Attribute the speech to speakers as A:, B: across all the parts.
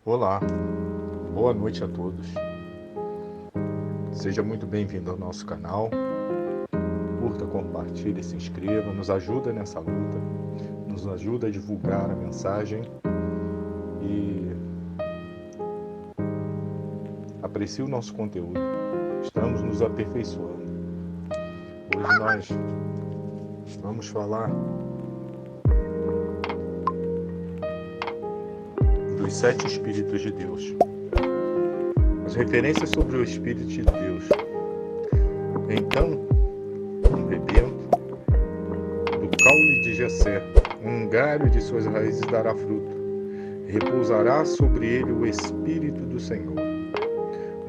A: Olá, boa noite a todos. Seja muito bem-vindo ao nosso canal. Curta, compartilhe, se inscreva, nos ajuda nessa luta, nos ajuda a divulgar a mensagem e aprecie o nosso conteúdo. Estamos nos aperfeiçoando. Hoje nós vamos falar dos 7 Espíritos de Deus. As referências sobre o Espírito de Deus. Então, rebento do caule de Jessé, um galho de suas raízes dará fruto. Repousará sobre ele o Espírito do Senhor,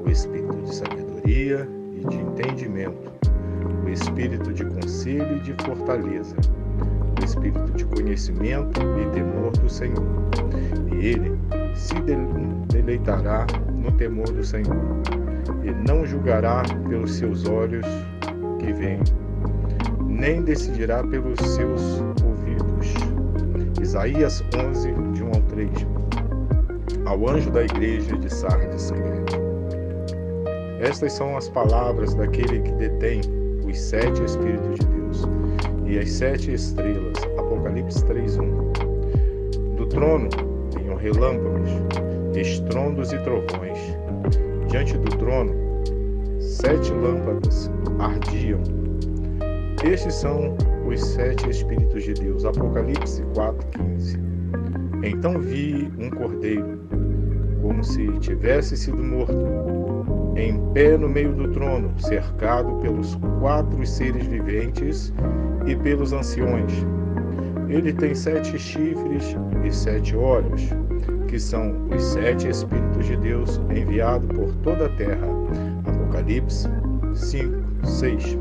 A: o Espírito de sabedoria e de entendimento, o Espírito de conselho e de fortaleza, o Espírito de conhecimento e temor do Senhor. E ele se deleitará no temor do Senhor, e não julgará pelos seus olhos que veem, nem decidirá pelos seus ouvidos. Isaías 11, de 1 ao 3. Ao anjo da igreja de Sardes escreve: Estas são as palavras daquele que detém os 7 Espíritos de Deus e as 7 estrelas. Apocalipse 3:1. Do trono vinham relâmpagos, estrondos e trovões. Diante do trono, 7 lâmpadas ardiam. Estes são os 7 Espíritos de Deus. Apocalipse 4:15. Então vi um cordeiro, como se tivesse sido morto, em pé no meio do trono, cercado pelos 4 seres viventes e pelos anciões. Ele tem 7 chifres e 7 olhos, que são os 7 Espíritos de Deus enviados por toda a terra. Apocalipse 5:6.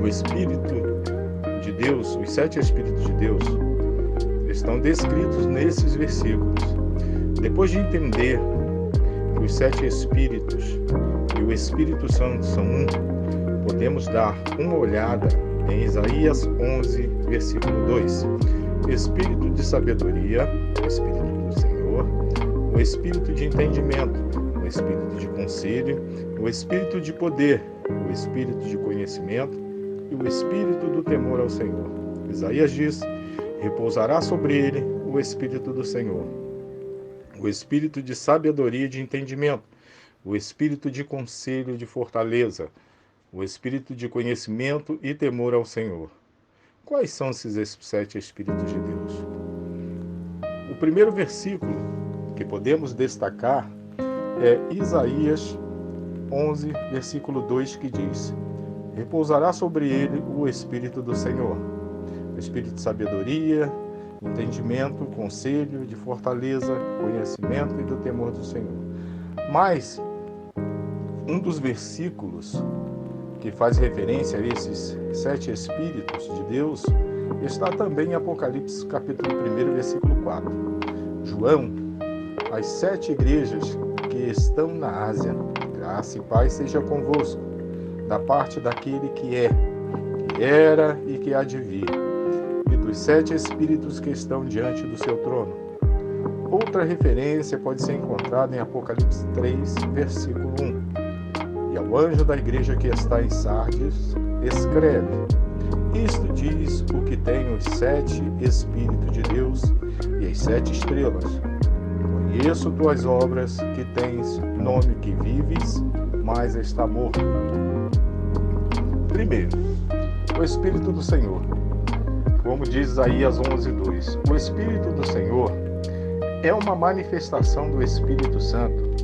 A: O Espírito de Deus, os 7 Espíritos de Deus, estão descritos nesses versículos. Depois de entender que os 7 Espíritos e o Espírito Santo são um, podemos dar uma olhada em Isaías 11, versículo 2. Espírito de sabedoria, o Espírito do Senhor, o Espírito de entendimento, o Espírito de conselho, o Espírito de poder, o Espírito de conhecimento e o Espírito do temor ao Senhor. Isaías diz: repousará sobre ele o Espírito do Senhor, o Espírito de sabedoria e de entendimento, o Espírito de conselho e de fortaleza, o Espírito de conhecimento e temor ao Senhor. Quais são esses 7 Espíritos de Deus? O primeiro versículo que podemos destacar é Isaías 11, versículo 2, que diz: repousará sobre ele o Espírito do Senhor, o Espírito de sabedoria, entendimento, conselho, de fortaleza, conhecimento e do temor do Senhor. Mas um dos versículos que faz referência a esses 7 Espíritos de Deus está também em Apocalipse capítulo 1, versículo 4. João, as 7 igrejas que estão na Ásia, graça e paz seja convosco, da parte daquele que é, que era e que há de vir, e dos 7 Espíritos que estão diante do seu trono. Outra referência pode ser encontrada em Apocalipse 3, versículo 1. E ao anjo da igreja que está em Sardes, escreve: Isto diz o que tem os 7 Espíritos de Deus e as 7 estrelas. Conheço tuas obras, que tens nome que vives, mas está morto. Primeiro, o Espírito do Senhor. Como diz Isaías 11:2, o Espírito do Senhor é uma manifestação do Espírito Santo,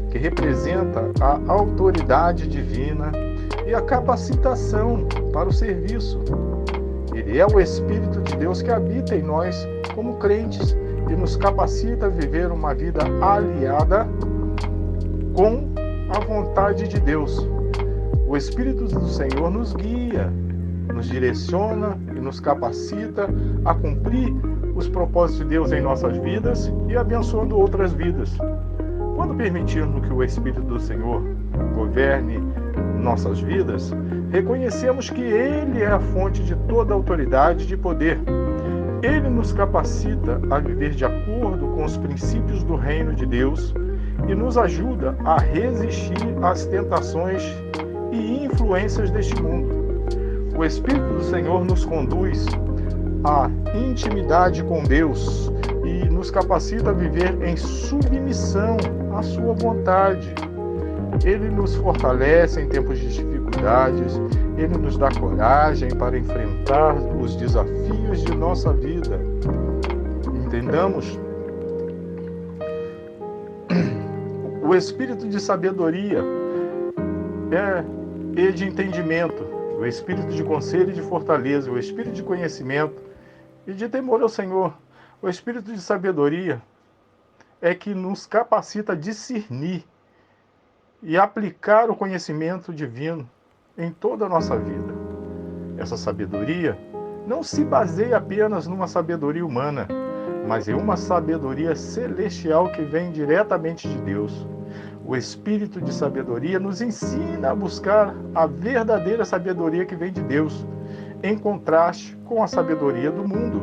A: que representa a autoridade divina e a capacitação para o serviço. Ele é o Espírito de Deus que habita em nós como crentes e nos capacita a viver uma vida aliada com a vontade de Deus. O Espírito do Senhor nos guia, nos direciona e nos capacita a cumprir os propósitos de Deus em nossas vidas e abençoando outras vidas. Quando permitirmos que o Espírito do Senhor governe nossas vidas, reconhecemos que Ele é a fonte de toda autoridade e de poder. Ele nos capacita a viver de acordo com os princípios do reino de Deus e nos ajuda a resistir às tentações e influências deste mundo. O Espírito do Senhor nos conduz à intimidade com Deus e nos capacita a viver em submissão à sua vontade. Ele nos fortalece em tempos de dificuldades, ele nos dá coragem para enfrentar os desafios de nossa vida. Entendamos? O espírito de sabedoria e de entendimento, o espírito de conselho e de fortaleza, o espírito de conhecimento e de temor ao Senhor. O espírito de sabedoria é que nos capacita a discernir e aplicar o conhecimento divino em toda a nossa vida. Essa sabedoria não se baseia apenas numa sabedoria humana, mas em uma sabedoria celestial que vem diretamente de Deus. O espírito de sabedoria nos ensina a buscar a verdadeira sabedoria que vem de Deus, em contraste com a sabedoria do mundo.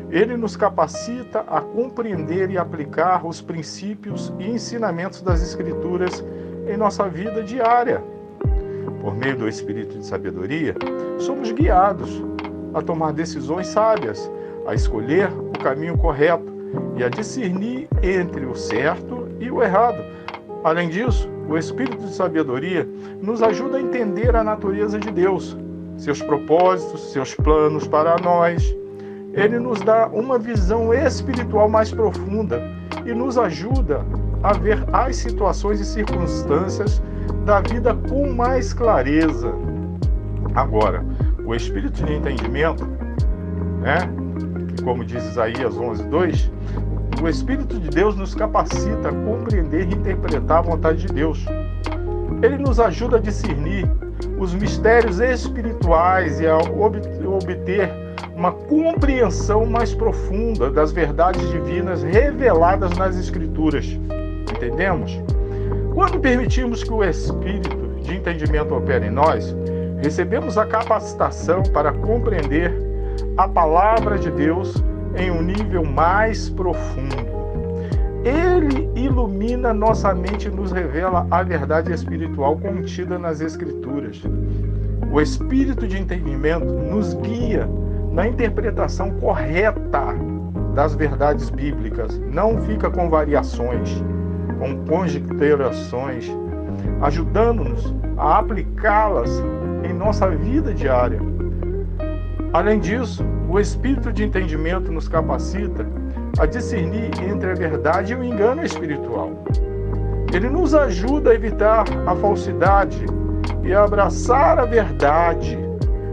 A: Ele nos capacita a compreender e aplicar os princípios e ensinamentos das Escrituras em nossa vida diária. Por meio do espírito de sabedoria, somos guiados a tomar decisões sábias, a escolher o caminho correto e a discernir entre o certo e o errado. Além disso, o espírito de sabedoria nos ajuda a entender a natureza de Deus, seus propósitos, seus planos para nós. Ele nos dá uma visão espiritual mais profunda e nos ajuda a ver as situações e circunstâncias da vida com mais clareza. Agora, o espírito de entendimento, que como diz Isaías 11:2, o Espírito de Deus nos capacita a compreender e interpretar a vontade de Deus. Ele nos ajuda a discernir os mistérios espirituais e a obter uma compreensão mais profunda das verdades divinas reveladas nas Escrituras. Entendemos? Quando permitimos que o Espírito de entendimento opere em nós, recebemos a capacitação para compreender a palavra de Deus em um nível mais profundo. Ele ilumina nossa mente e nos revela a verdade espiritual contida nas Escrituras. O espírito de entendimento nos guia na interpretação correta das verdades bíblicas, não fica com variações, com conjecturações, ajudando-nos a aplicá-las em nossa vida diária. Além disso, o espírito de entendimento nos capacita a discernir entre a verdade e o engano espiritual. Ele nos ajuda a evitar a falsidade e a abraçar a verdade,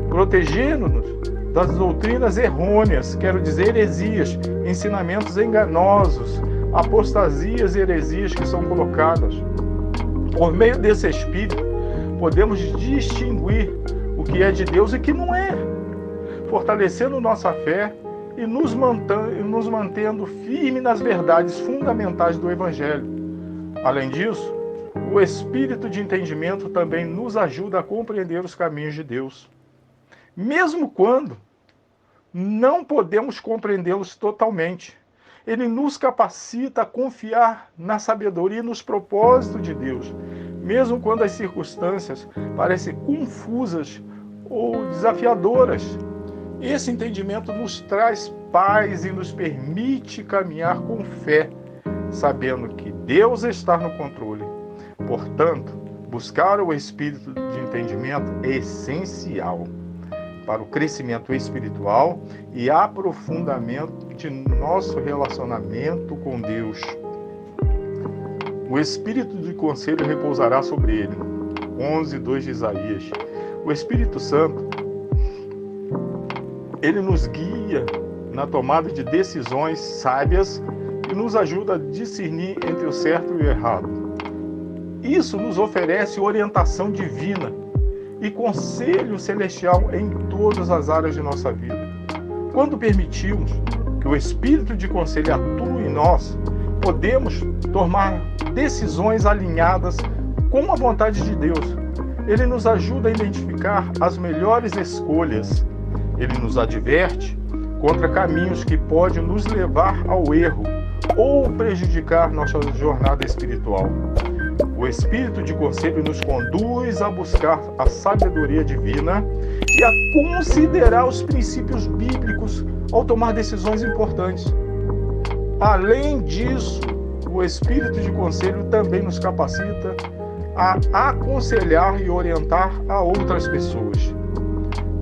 A: protegendo-nos das doutrinas errôneas, quero dizer heresias, ensinamentos enganosos, apostasias e heresias que são colocadas. Por meio desse espírito, podemos distinguir o que é de Deus e o que não é, fortalecendo nossa fé e nos mantendo firme nas verdades fundamentais do Evangelho. Além disso, o espírito de entendimento também nos ajuda a compreender os caminhos de Deus, mesmo quando não podemos compreendê-los totalmente. Ele nos capacita a confiar na sabedoria e nos propósitos de Deus, mesmo quando as circunstâncias parecem confusas ou desafiadoras. Esse entendimento nos traz paz e nos permite caminhar com fé, sabendo que Deus está no controle. Portanto, buscar o espírito de entendimento é essencial para o crescimento espiritual e aprofundamento de nosso relacionamento com Deus. O espírito de conselho repousará sobre ele. 11:2 de Isaías. O Espírito Santo, ele nos guia na tomada de decisões sábias e nos ajuda a discernir entre o certo e o errado. Isso nos oferece orientação divina e conselho celestial em todas as áreas de nossa vida. Quando permitimos que o espírito de conselho atue em nós, podemos tomar decisões alinhadas com a vontade de Deus. Ele nos ajuda a identificar as melhores escolhas. Ele nos adverte contra caminhos que podem nos levar ao erro ou prejudicar nossa jornada espiritual. O Espírito de Conselho nos conduz a buscar a sabedoria divina e a considerar os princípios bíblicos ao tomar decisões importantes. Além disso, o Espírito de Conselho também nos capacita a aconselhar e orientar a outras pessoas.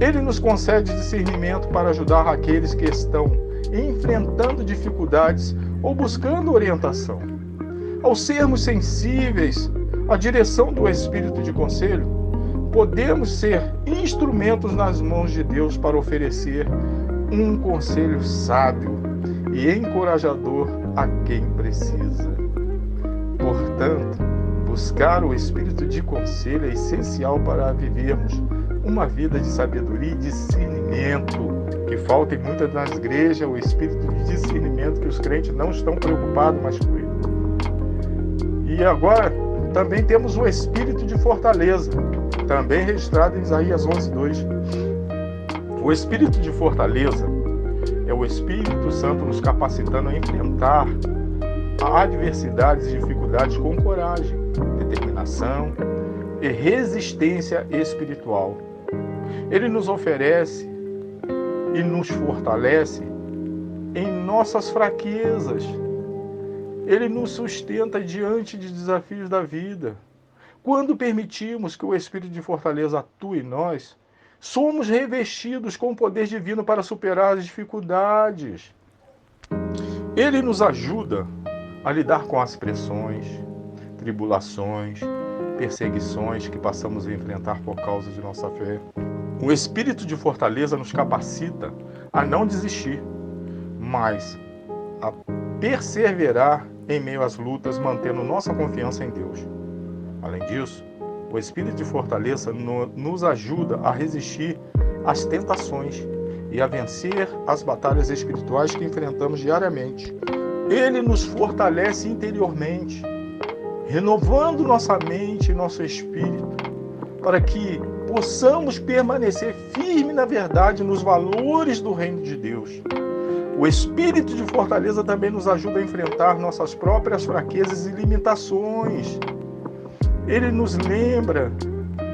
A: Ele nos concede discernimento para ajudar aqueles que estão enfrentando dificuldades ou buscando orientação. Ao sermos sensíveis à direção do Espírito de Conselho, podemos ser instrumentos nas mãos de Deus para oferecer um conselho sábio e encorajador a quem precisa. Portanto, buscar o Espírito de Conselho é essencial para vivermos uma vida de sabedoria e discernimento, que falta em muitas das igrejas o espírito de discernimento, que os crentes não estão preocupados mais com ele. E agora também temos o espírito de fortaleza, também registrado em Isaías 11:2. O espírito de fortaleza é o Espírito Santo nos capacitando a enfrentar adversidades e dificuldades com coragem, determinação e resistência espiritual. Ele nos oferece e nos fortalece em nossas fraquezas. Ele nos sustenta diante de desafios da vida. Quando permitimos que o Espírito de fortaleza atue em nós, somos revestidos com o poder divino para superar as dificuldades. Ele nos ajuda a lidar com as pressões, tribulações, perseguições que passamos a enfrentar por causa de nossa fé. O Espírito de fortaleza nos capacita a não desistir, mas a perseverar em meio às lutas, mantendo nossa confiança em Deus. Além disso, o Espírito de fortaleza nos ajuda a resistir às tentações e a vencer as batalhas espirituais que enfrentamos diariamente. Ele nos fortalece interiormente, renovando nossa mente e nosso espírito, para que possamos permanecer firme na verdade, nos valores do reino de Deus. O Espírito de fortaleza também nos ajuda a enfrentar nossas próprias fraquezas e limitações. Ele nos lembra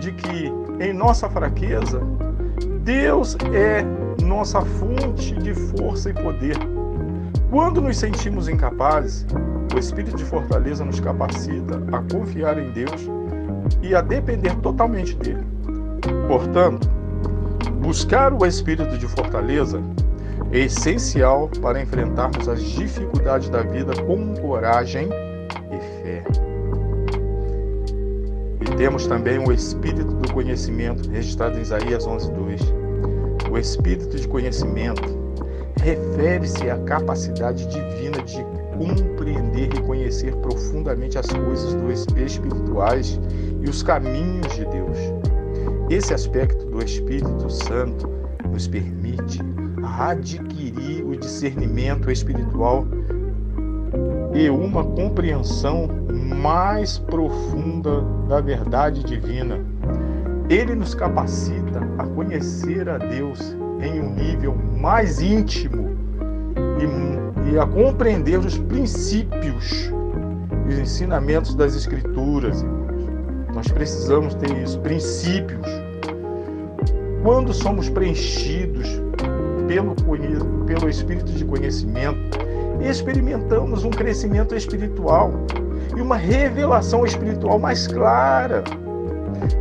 A: de que em nossa fraqueza, Deus é nossa fonte de força e poder. Quando nos sentimos incapazes, o Espírito de fortaleza nos capacita a confiar em Deus e a depender totalmente dele. Portanto, buscar o Espírito de fortaleza é essencial para enfrentarmos as dificuldades da vida com coragem e fé. E temos também o Espírito do conhecimento, registrado em Isaías 11:2. O Espírito de conhecimento refere-se à capacidade divina de compreender e conhecer profundamente as coisas espirituais e os caminhos de Deus. Esse aspecto do Espírito Santo nos permite adquirir o discernimento espiritual e uma compreensão mais profunda da verdade divina. Ele nos capacita a conhecer a Deus em um nível mais íntimo e a compreender os princípios e os ensinamentos das Escrituras. Nós precisamos ter isso, princípios. Quando somos preenchidos pelo Espírito de conhecimento, experimentamos um crescimento espiritual e uma revelação espiritual mais clara.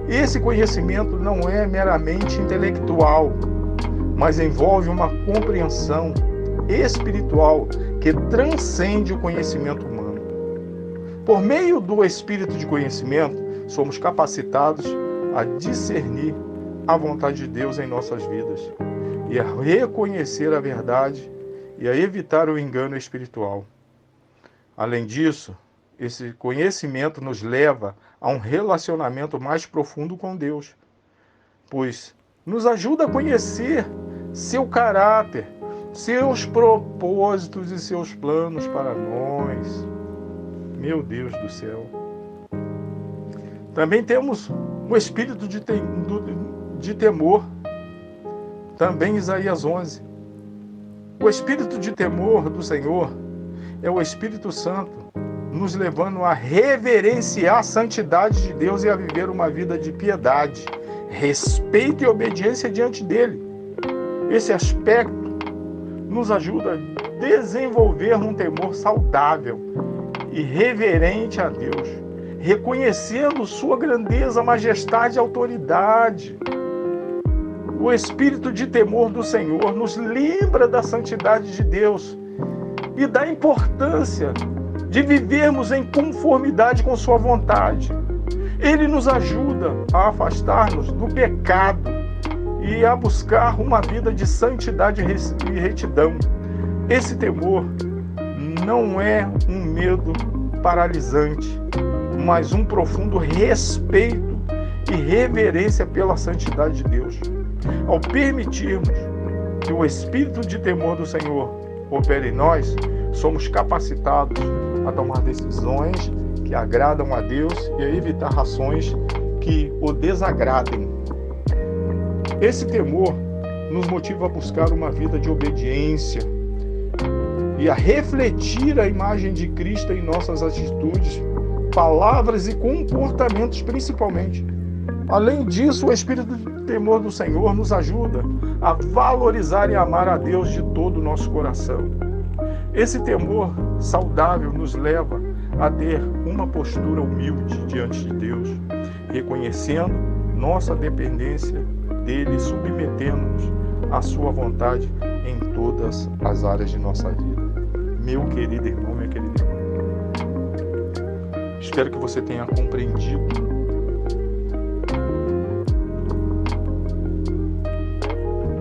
A: Esse conhecimento não é meramente intelectual, mas envolve uma compreensão espiritual que transcende o conhecimento humano. Por meio do Espírito de conhecimento, somos capacitados a discernir a vontade de Deus em nossas vidas e a reconhecer a verdade e a evitar o engano espiritual. Além disso, esse conhecimento nos leva a um relacionamento mais profundo com Deus, pois nos ajuda a conhecer seu caráter, seus propósitos e seus planos para nós. Meu Deus do céu. Também temos o espírito de temor, também Isaías 11. O espírito de temor do Senhor é o Espírito Santo nos levando a reverenciar a santidade de Deus e a viver uma vida de piedade, respeito e obediência diante dele. Esse aspecto nos ajuda a desenvolver um temor saudável e reverente a Deus, reconhecendo sua grandeza, majestade e autoridade. O espírito de temor do Senhor nos lembra da santidade de Deus e da importância de vivermos em conformidade com sua vontade. Ele nos ajuda a afastar-nos do pecado e a buscar uma vida de santidade e retidão. Esse temor não é um medo paralisante, mas um profundo respeito e reverência pela santidade de Deus. Ao permitirmos que o espírito de temor do Senhor opere em nós, somos capacitados a tomar decisões que agradam a Deus e a evitar ações que o desagradem. Esse temor nos motiva a buscar uma vida de obediência e a refletir a imagem de Cristo em nossas atitudes, palavras e comportamentos principalmente. Além disso, o espírito de temor do Senhor nos ajuda a valorizar e amar a Deus de todo o nosso coração. Esse temor saudável nos leva a ter uma postura humilde diante de Deus, reconhecendo nossa dependência dele, submetendo-nos à sua vontade em todas as áreas de nossa vida. Meu querido irmão, minha querida irmã, espero que você tenha compreendido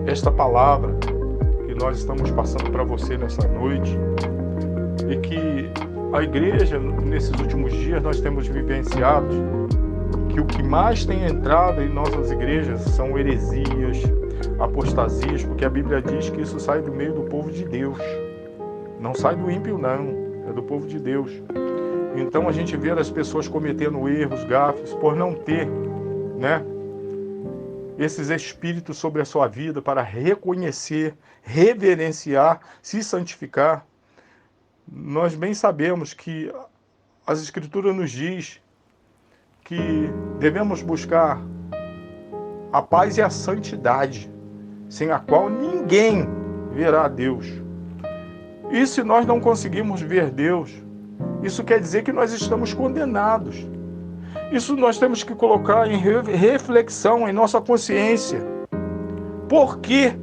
A: esta palavra que nós estamos passando para você nessa noite, e que a igreja, nesses últimos dias, nós temos vivenciado que o que mais tem entrado em nossas igrejas são heresias, apostasias, porque a Bíblia diz que isso sai do meio do povo de Deus. Não sai do ímpio, não. É do povo de Deus. Então a gente vê as pessoas cometendo erros, gafes, por não ter, esses espíritos sobre a sua vida para reconhecer, reverenciar, se santificar. Nós bem sabemos que as Escrituras nos diz que devemos buscar a paz e a santidade, sem a qual ninguém verá a Deus. E se nós não conseguimos ver Deus, isso quer dizer que nós estamos condenados. Isso nós temos que colocar em reflexão em nossa consciência. Por quê?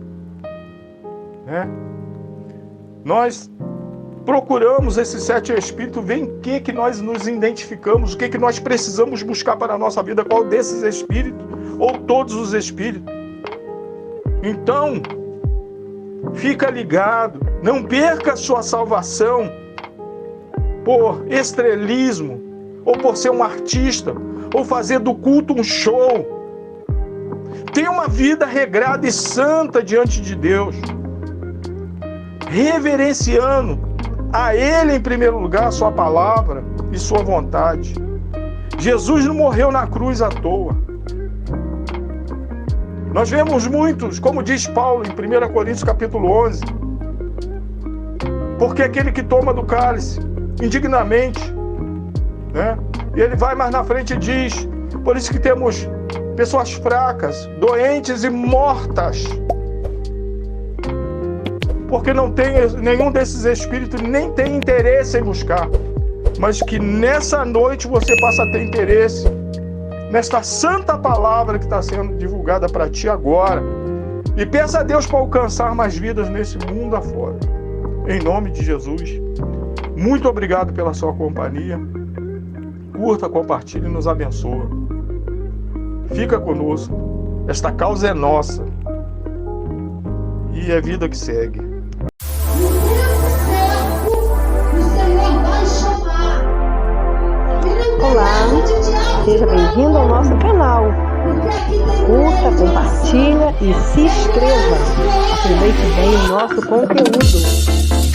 A: Nós procuramos esses 7 espíritos, ver em que nós nos identificamos, o que nós precisamos buscar para a nossa vida, qual desses espíritos, ou todos os espíritos. Então, fica ligado, não perca a sua salvação por estrelismo, ou por ser um artista, ou fazer do culto um show. Tenha uma vida regrada e santa diante de Deus, reverenciando a Ele em primeiro lugar, sua palavra e sua vontade. Jesus não morreu na cruz à toa. Nós vemos muitos, como diz Paulo em 1 Coríntios capítulo 11, porque aquele que toma do cálice indignamente, e ele vai mais na frente e diz, por isso que temos pessoas fracas, doentes e mortas, porque não tem nenhum desses espíritos, nem tem interesse em buscar, mas que nessa noite você possa ter interesse nesta santa palavra que está sendo divulgada para ti agora, e peça a Deus para alcançar mais vidas nesse mundo afora. Em nome de Jesus, muito obrigado pela sua companhia. Curta, compartilhe e nos abençoa. Fica conosco. Esta causa é nossa. E é vida que segue.
B: No tempo, o Senhor vai chamar.
C: Olá, seja bem-vindo ao nosso canal. Curta, compartilha e se inscreva. Aproveite bem o nosso conteúdo.